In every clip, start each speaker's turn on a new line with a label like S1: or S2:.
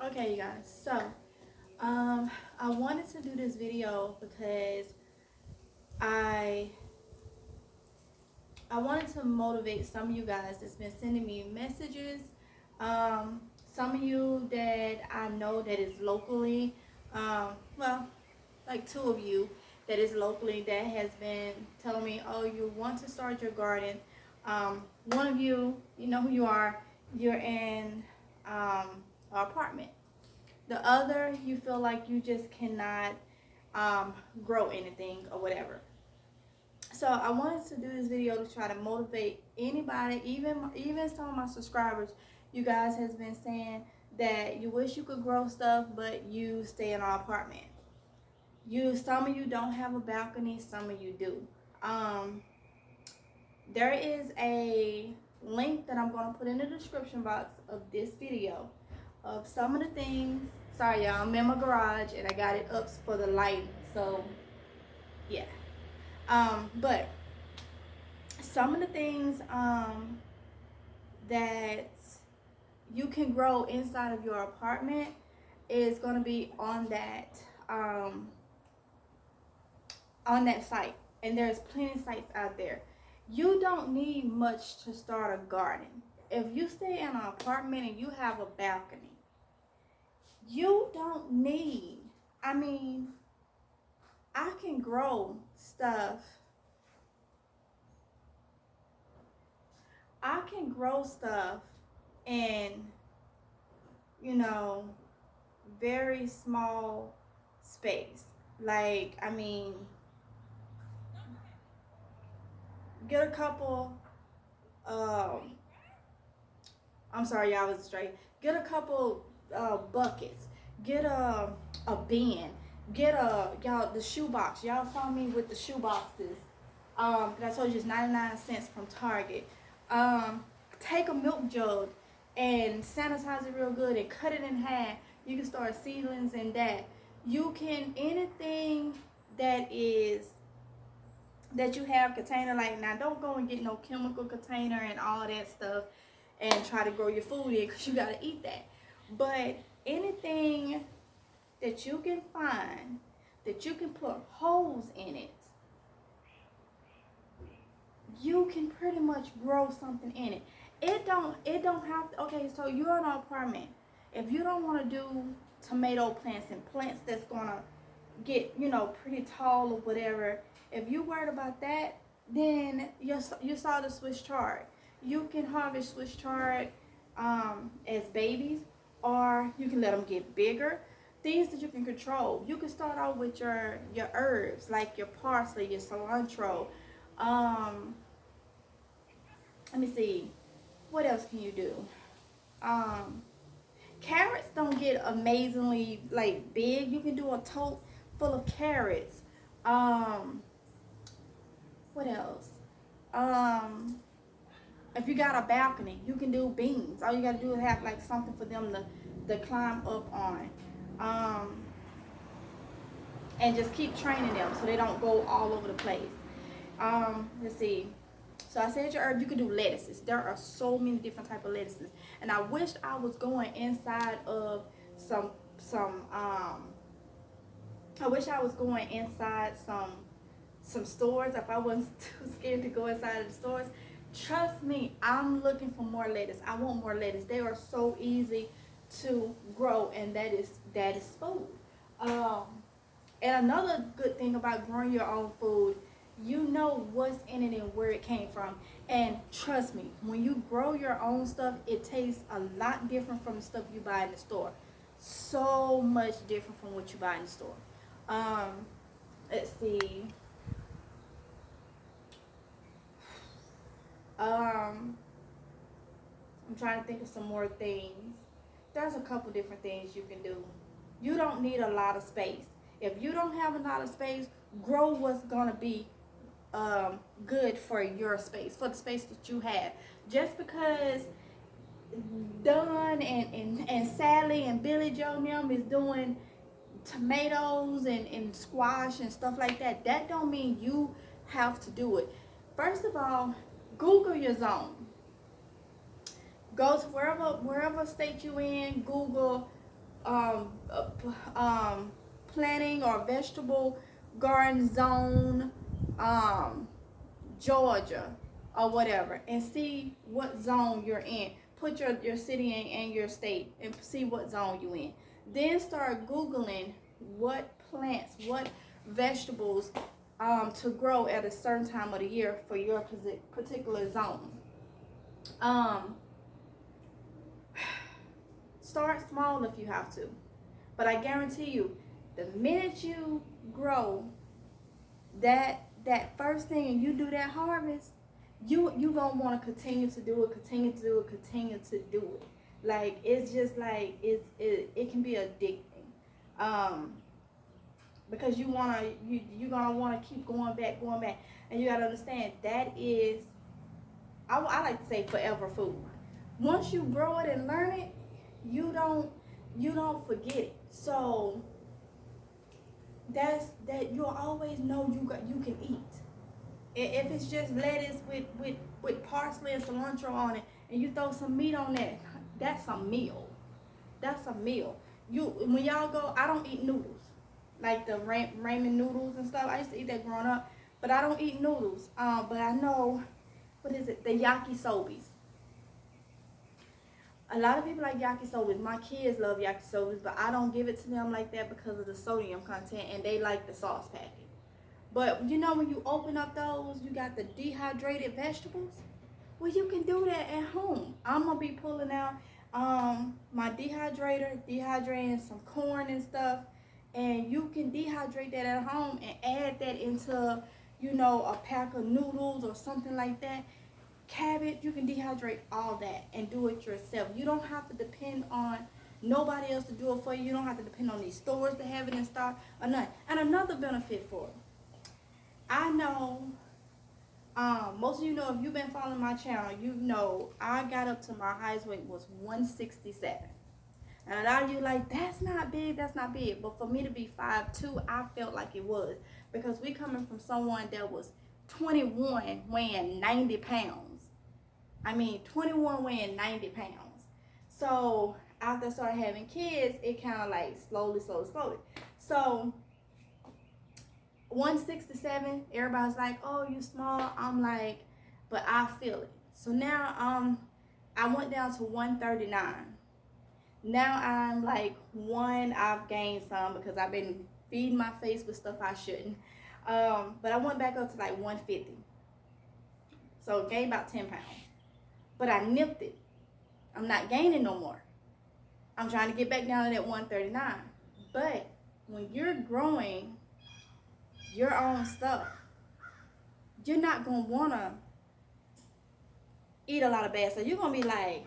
S1: Okay, you guys. So, I wanted to do this video because I I wanted to motivate some of you guys that's been sending me messages. Some of you that I know that is locally, well, like two of you that is locally that has been telling me, oh, you want to start your garden. One of you, you know who you are. You're in an apartment. The other, you feel like you just cannot grow anything or whatever. So I wanted to do this video to try to motivate anybody, even some of my subscribers. You guys has been saying that you wish you could grow stuff, but you stay in an apartment. Some of you don't have a balcony, some of you do. There is a link that I'm going to put in the description box of this video of some of the things. Sorry y'all, I'm in my garage and I got it up for the light, so yeah. But some of the things that you can grow inside of your apartment is going to be on that site, and there's plenty of sites out there. You don't need much to start a garden. If you stay in an apartment and you have a balcony, you don't need, I mean, I can grow stuff. I can grow stuff in, very small space. Like, I mean, get a couple, I'm sorry, y'all was straight. Get a couple buckets. Get a bin. Get y'all, the shoe box. Y'all saw me with the shoe boxes. I told you it's 99 cents from Target. Take a milk jug and sanitize it real good and cut it in half. You can start seedlings in that. You can, anything that you have container, like, now don't go and get no chemical container and all that stuff and try to grow your food in, because you got to eat that. But anything that you can find that you can put holes in it, you can pretty much grow something in it. It don't have to, okay, so you're in an apartment. If you don't want to do tomato plants and plants that's gonna get, pretty tall or whatever, if you worried about that, then you saw the Swiss chard. You can harvest Swiss chard as babies, or you can let them get bigger. Things that you can control. You can start out with your herbs, like your parsley, your cilantro. Let me see. What else can you do? Carrots don't get amazingly like big. You can do a tote full of carrots. What else? If you got a balcony, you can do beans. All you gotta do is have like something for them to climb up on. And just keep training them so they don't go all over the place. Let's see. So I said your herb, you can do lettuces. There are so many different type of lettuces. And I wished I was going inside of some I wish I was going inside some stores if I wasn't too scared to go inside of the stores. Trust me, I'm looking for more lettuce. I want more lettuce. They are so easy to grow, and that is food. And another good thing about growing your own food, you know what's in it and where it came from. And trust me, when you grow your own stuff, it tastes a lot different from the stuff you buy in the store. So much different from what you buy in the store. Let's see. I'm trying to think of some more things. There's a couple different things you can do. You don't need a lot of space. If you don't have a lot of space, grow what's gonna be good for your space, for the space that you have. Just because Don and Sally and Billy Joe and them is doing tomatoes and squash and stuff like that, that don't mean you have to do it. First of all, Google your zone. Go to wherever state you in, Google planting or vegetable garden zone, Georgia or whatever, and see what zone you're in. Put your city and your state and see what zone you in. Then start Googling what plants, what vegetables to grow at a certain time of the year for your particular zone. Start small if you have to. But I guarantee you, the minute you grow that first thing and you do that harvest, you gonna want to continue to do it, continue to do it, continue to do it. Like, it's just like it can be addicting, because you're gonna want to keep going back, and you gotta understand that is, I like to say, forever food. Once you grow it and learn it, you don't forget it. So that you'll always know you can eat. If it's just lettuce with parsley and cilantro on it, and you throw some meat on that, that's a meal. That's a meal. When y'all go, I don't eat noodles, like the ramen noodles and stuff. I used to eat that growing up, but I don't eat noodles. But I know, what is it? The yakisobis. A lot of people like yakisobis. My kids love yakisobis, but I don't give it to them like that because of the sodium content, and they like the sauce packet. But you know, when you open up those, you got the dehydrated vegetables. Well, you can do that at home. I'm gonna be pulling out my dehydrating some corn and stuff, and you can dehydrate that at home and add that into, a pack of noodles or something like that. Cabbage, you can dehydrate all that and do it yourself. You don't have to depend on nobody else to do it for you. You don't have to depend on these stores to have it in stock or nothing. And another benefit for it, I know, most of you know, if you've been following my channel, you know I got up to my highest weight was 167. And a lot of you like, that's not big. But for me to be 5'2", I felt like it was, because we coming from someone that was 21 weighing 90 pounds. 21 weighing 90 pounds. So after I started having kids, it kind of like slowly. So 167, everybody's like, oh, you small. I'm like, but I feel it. So now I went down to 139. Now I'm like I've gained some because I've been feeding my face with stuff I shouldn't. But I went back up to like 150. So gained about 10 pounds. But I nipped it. I'm not gaining no more. I'm trying to get back down to that 139. But when you're growing your own stuff, you're not going to want to eat a lot of bad stuff. You're going to be like,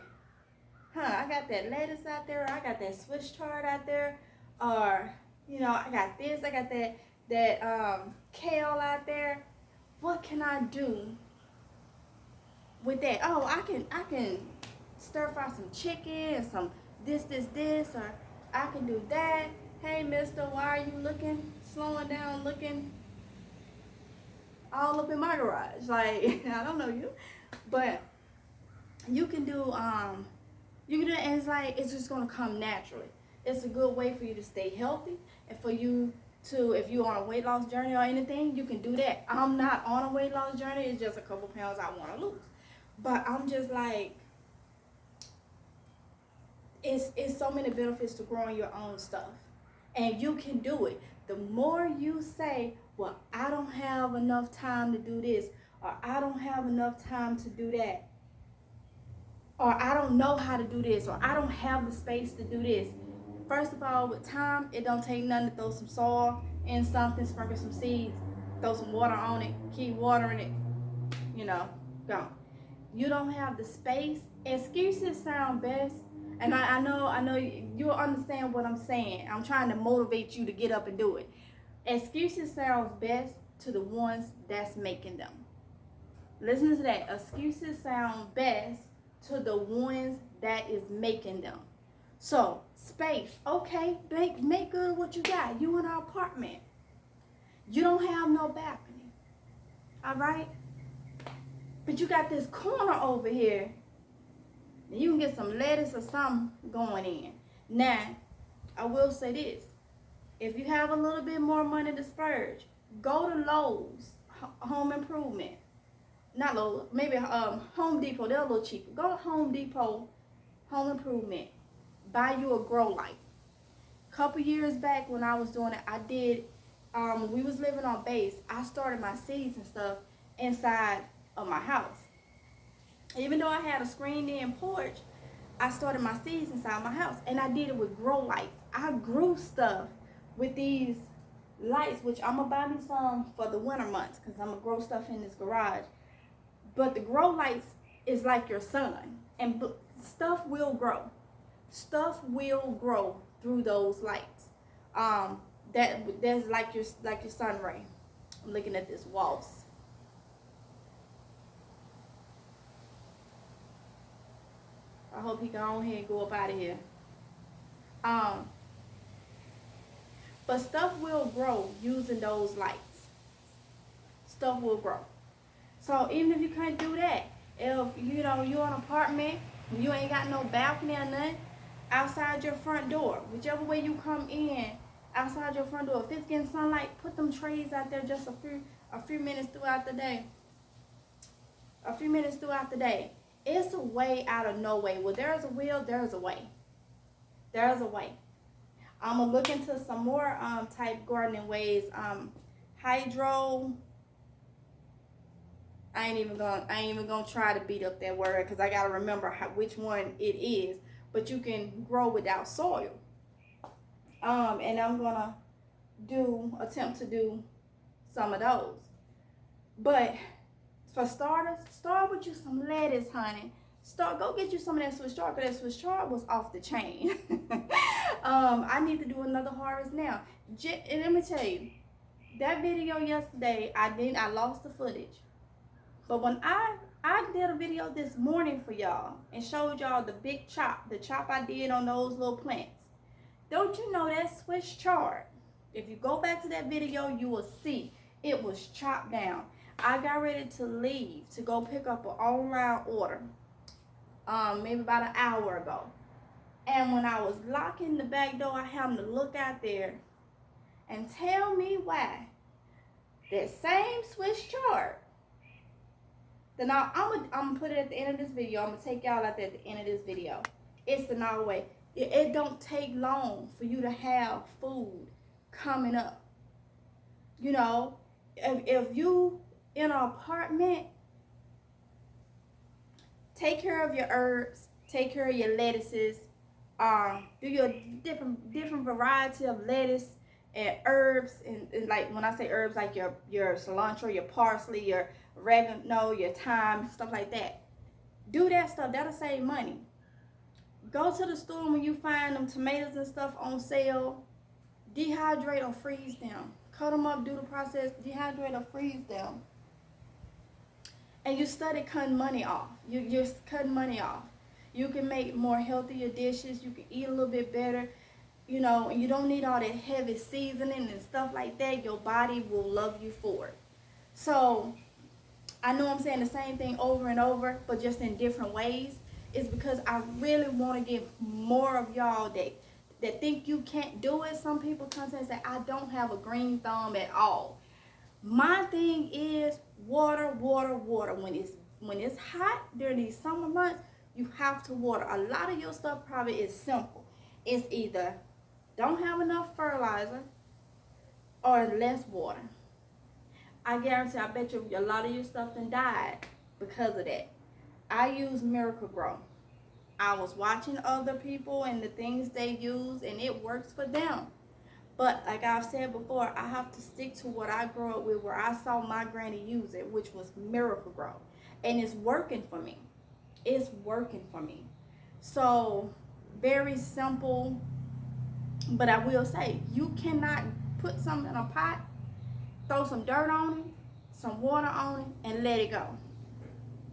S1: I got that lettuce out there, I got that Swiss chard out there, or, I got this, I got that kale out there. What can I do with that? Oh, I can stir fry some chicken and some this, or I can do that. Hey, mister, why are you slowing down, looking all up in my garage? Like, I don't know you, but you can do, and it's just gonna come naturally. It's a good way for you to stay healthy, and for you to, if you're on a weight loss journey or anything, you can do that. I'm not on a weight loss journey. It's just a couple pounds I want to lose. But I'm just like, it's so many benefits to growing your own stuff. And you can do it. The more you say, well, I don't have enough time to do this, or I don't have enough time to do that, or I don't know how to do this, or I don't have the space to do this. First of all, with time, it don't take nothing to throw some soil in something, sprinkle some seeds, throw some water on it, keep watering it, gone. You don't have the space. Excuses sound best, and I know you'll understand what I'm saying. I'm trying to motivate you to get up and do it. Excuses sounds best to the ones that's making them. Listen to that. Excuses sound best to the ones that is making them. So, space. Okay, make good what you got. You in an apartment. You don't have no balcony. All right? But you got this corner over here. You can get some lettuce or something going in. Now, I will say this. If you have a little bit more money to splurge, go to Lowe's, Home Improvement. Not Lowe's, maybe Home Depot. They're a little cheaper. Go to Home Depot, Home Improvement. Buy you a grow light. Couple years back when I was doing it, I did, we was living on base. I started my seeds and stuff inside of my house. Even though I had a screened in porch, I started my seeds inside my house, and I did it with grow lights. I grew stuff with these lights, which I'm gonna buy me some for the winter months because I'm gonna grow stuff in this garage. But the grow lights is like your sun, and stuff will grow. Stuff will grow through those lights. That's like your sun ray. I'm looking at this waltz. I hope he can go ahead and go up out of here. But stuff will grow using those lights. Stuff will grow. So even if you can't do that, if you're in an apartment, you ain't got no balcony or nothing, outside your front door, whichever way you come in, outside your front door, if it's getting sunlight, put them trees out there just a few minutes throughout the day. A few minutes throughout the day. It's a way out of no way. Well, there's a will, there's a way. There's a way. I'm gonna look into some more type gardening ways. Hydro. I ain't even gonna try to beat up that word because I gotta remember which one it is. But you can grow without soil. And I'm gonna attempt to do some of those. But for starters, start with you some lettuce, honey. Go get you some of that Swiss chard, because that Swiss chard was off the chain. I need to do another harvest now. And let me tell you, that video yesterday, I lost the footage. But when I did a video this morning for y'all and showed y'all the chop I did on those little plants. Don't you know that Swiss chard? If you go back to that video, you will see it was chopped down. I got ready to leave to go pick up an online order, maybe about an hour ago. And when I was locking the back door, I happened to look out there and tell me why that same Swiss chard. Then I'm gonna put it at the end of this video. I'm gonna take y'all out there at the end of this video. It's the Norway. It don't take long for you to have food coming up. You know, if you in an apartment, take care of your herbs, take care of your lettuces, do your different variety of lettuce and herbs, and like when I say herbs, like your cilantro, your parsley, your oregano, your thyme, stuff like that. Do that stuff. That'll save money. Go to the store when you find them tomatoes and stuff on sale. Dehydrate or freeze them. Cut them up, do the process, dehydrate or freeze them. And you started cutting money off. You're just cutting money off. You can make more healthier dishes. You can eat a little bit better. You know, and you don't need all that heavy seasoning and stuff like that. Your body will love you for it. So, I know I'm saying the same thing over and over, but just in different ways. It's because I really want to get more of y'all that think you can't do it. Some people come to and say, I don't have a green thumb at all. My thing is water, water, water. When it's hot during these summer months, you have to water. A lot of your stuff probably is simple. It's either don't have enough fertilizer or less water. I guarantee, I bet you a lot of your stuff done died because of that. I use Miracle-Gro. I was watching other people and the things they use, and it works for them. But like I've said before, I have to stick to what I grew up with, where I saw my granny use it, which was Miracle-Gro. And it's working for me. It's working for me. So, very simple. But I will say, you cannot put something in a pot, throw some dirt on it, some water on it, and let it go.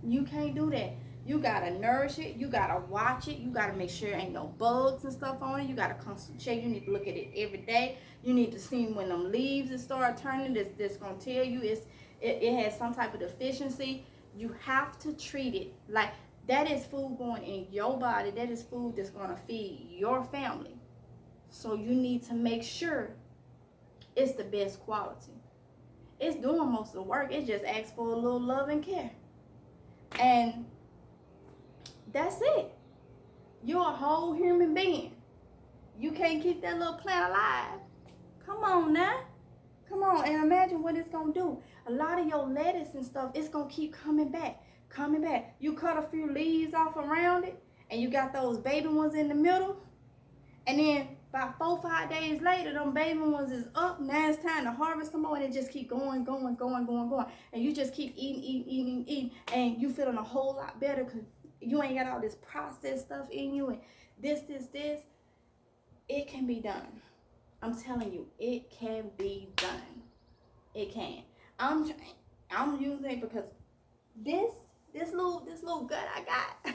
S1: You can't do that. You gotta nourish it. You gotta watch it. You gotta make sure ain't no bugs and stuff on it. You gotta concentrate. You need to look at it every day. You need to see when them leaves start turning. That's gonna tell you it has some type of deficiency. You have to treat it like that is food going in your body. That is food that's gonna feed your family. So you need to make sure it's the best quality. It's doing most of the work. It just asks for a little love and care. And that's it. You're a whole human being. You can't keep that little plant alive. Come on now. Come on, and imagine what it's going to do. A lot of your lettuce and stuff, it's going to keep coming back. You cut a few leaves off around it, and you got those baby ones in the middle. And then about 4-5 days later, them baby ones is up. Now it's time to harvest some more, and it just keep going. And you just keep eating. And you feeling a whole lot better because you ain't got all this processed stuff in you and this. It can be done. I'm telling you, it can be done. It can. I'm using it because this little gut I got.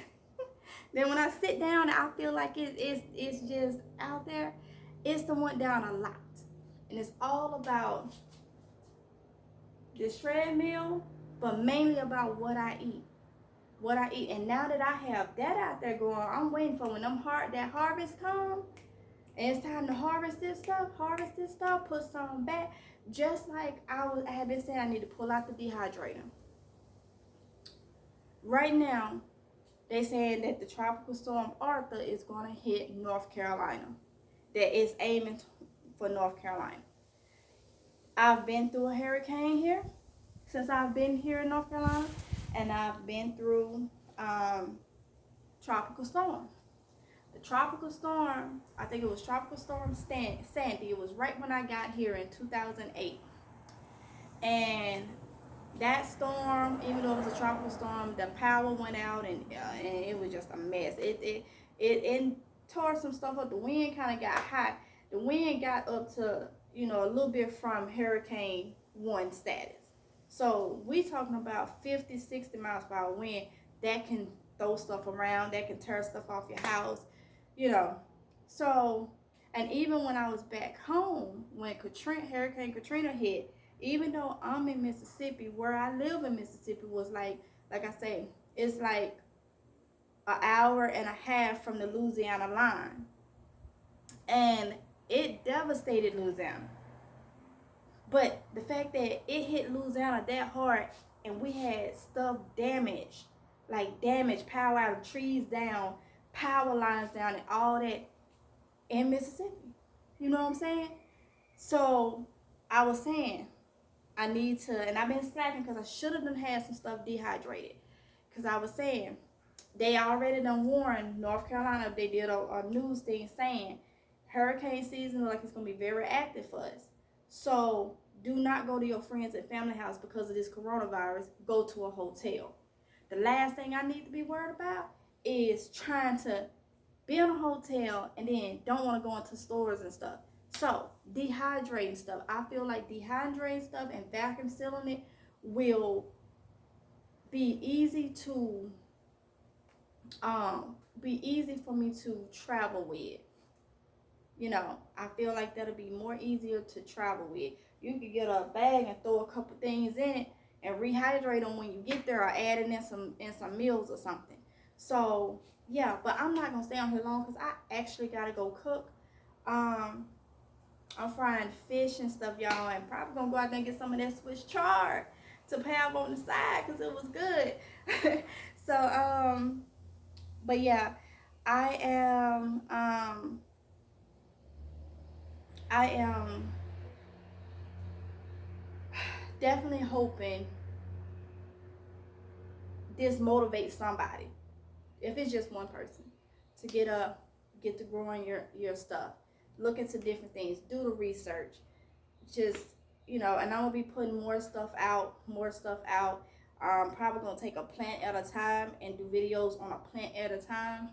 S1: Then when I sit down, I feel like it's just out there. It's the went down a lot, and it's all about this treadmill, but mainly about what I eat. And now that I have that out there going, I'm waiting for when that harvest comes. And it's time to harvest this stuff, put some back. Just like I have been saying, I need to pull out the dehydrator. Right now, they saying that the tropical storm Arthur is going to hit North Carolina. That is aiming for North Carolina. I've been through a hurricane here since I've been here in North Carolina. And I've been through tropical storm. The tropical storm, I think it was Tropical Storm Sandy. It was right when I got here in 2008. And that storm, even though it was a tropical storm, the power went out and it was just a mess. It tore some stuff up. The wind kind of got hot. The wind got up to, a little bit from Hurricane 1 status. So we talking about 50, 60 miles per hour wind that can throw stuff around, that can tear stuff off your house. So, and even when I was back home, when Hurricane Katrina hit, even though I'm in Mississippi, where I live in Mississippi was like I say, it's like an hour and a half from the Louisiana line. And it devastated Louisiana. But the fact that it hit Louisiana that hard and we had stuff damaged, power out of trees down, power lines down, and all that in Mississippi. You know what I'm saying? So I was saying I need to, and I've been slacking because I should have had some stuff dehydrated. Because I was saying they already done warned North Carolina. They did a news thing saying hurricane season like it's going to be very active for us. So do not go to your friends and family house because of this coronavirus. Go to a hotel. The last thing I need to be worried about is trying to be in a hotel and then don't want to go into stores and stuff. So dehydrating stuff. I feel like dehydrating stuff and vacuum sealing it will be easy for me to travel with. I feel like that'll be more easier to travel with. You could get a bag and throw a couple things in it and rehydrate them when you get there, or add it in some meals or something. So yeah, but I'm not gonna stay on here long because I actually gotta go cook. I'm frying fish and stuff, y'all, and probably gonna go out there and get some of that Swiss chard to have on the side because it was good. So but yeah, I am definitely hoping this motivates somebody, if it's just one person, to get up, get to growing your stuff, look into different things, do the research, just and I'm gonna be putting more stuff out. Probably gonna take a plant at a time and do videos on a plant at a time.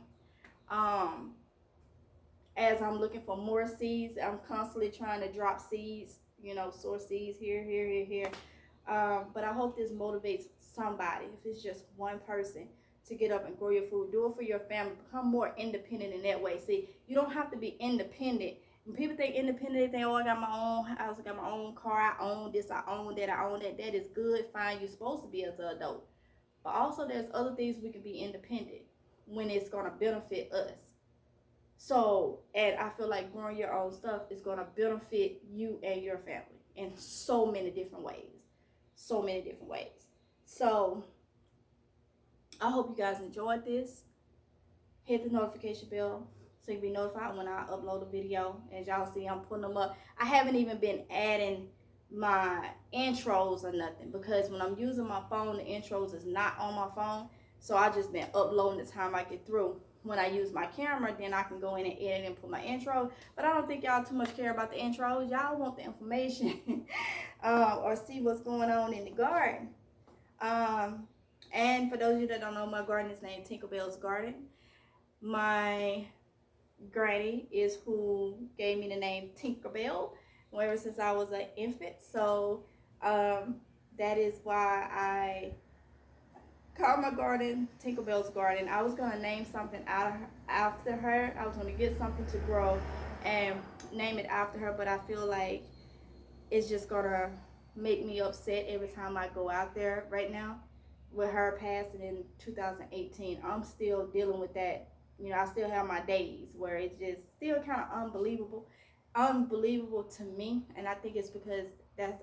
S1: As I'm looking for more seeds, I'm constantly trying to drop seeds, sow seeds here. But I hope this motivates somebody, if it's just one person, to get up and grow your food. Do it for your family. Become more independent in that way. See, you don't have to be independent. When people think independent, they think, oh, I got my own house, I got my own car, I own this, I own that, I own that. That is good, fine. You're supposed to be as an adult. But also there's other things we can be independent when it's going to benefit us. So, and I feel like growing your own stuff is going to benefit you and your family in so many different ways. So many different ways. So, I hope you guys enjoyed this. Hit the notification bell so you can be notified when I upload a video. As y'all see, I'm putting them up. I haven't even been adding my intros or nothing because when I'm using my phone, the intros is not on my phone. So I just been uploading the time I get through. When I use my camera, then I can go in and edit and put my intro. But I don't think y'all too much care about the intros. Y'all want the information or see what's going on in the garden. And for those of you that don't know, my garden is named Tinkerbell's Garden. My granny is who gave me the name Tinkerbell ever since I was an infant. So that is why I call my garden Tinkerbell's Garden. I was gonna name something after her. I was gonna get something to grow and name it after her, but I feel like it's just gonna make me upset every time I go out there right now. With her passing in 2018, I'm still dealing with that. You know, I still have my days where it's just still kind of unbelievable to me, and I think it's because that's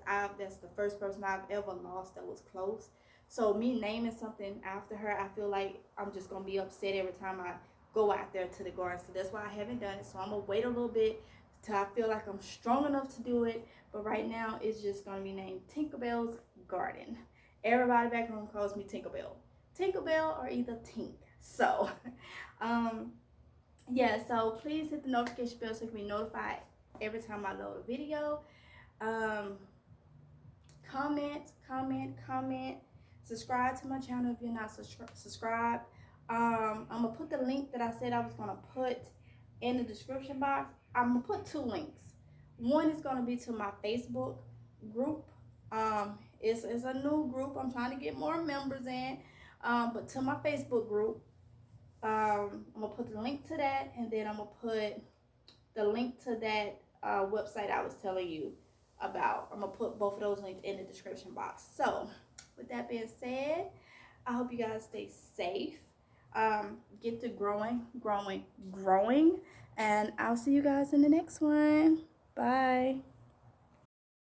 S1: the first person I've ever lost that was close. So me naming something after her, I feel like I'm just gonna be upset every time I go out there to the garden. So that's why I haven't done it. So I'm gonna wait a little bit till I feel like I'm strong enough to do it. But right now, it's just gonna be named Tinkerbell's Garden. Everybody back home calls me Tinkerbell. Tinkerbell or either Tink. So, yeah, so please hit the notification bell so you can be notified every time I load a video. Comment. Subscribe to my channel if you're not subscribed. I'm going to put the link that I said I was going to put in the description box. I'm going to put 2 links. One is going to be to my Facebook group. It's a new group. I'm trying to get more members in. But to my Facebook group, I'm going to put the link to that. And then I'm going to put the link to that website I was telling you about. I'm going to put both of those links in the description box. So, with that being said, I hope you guys stay safe. Get to growing. And I'll see you guys in the next one. Bye.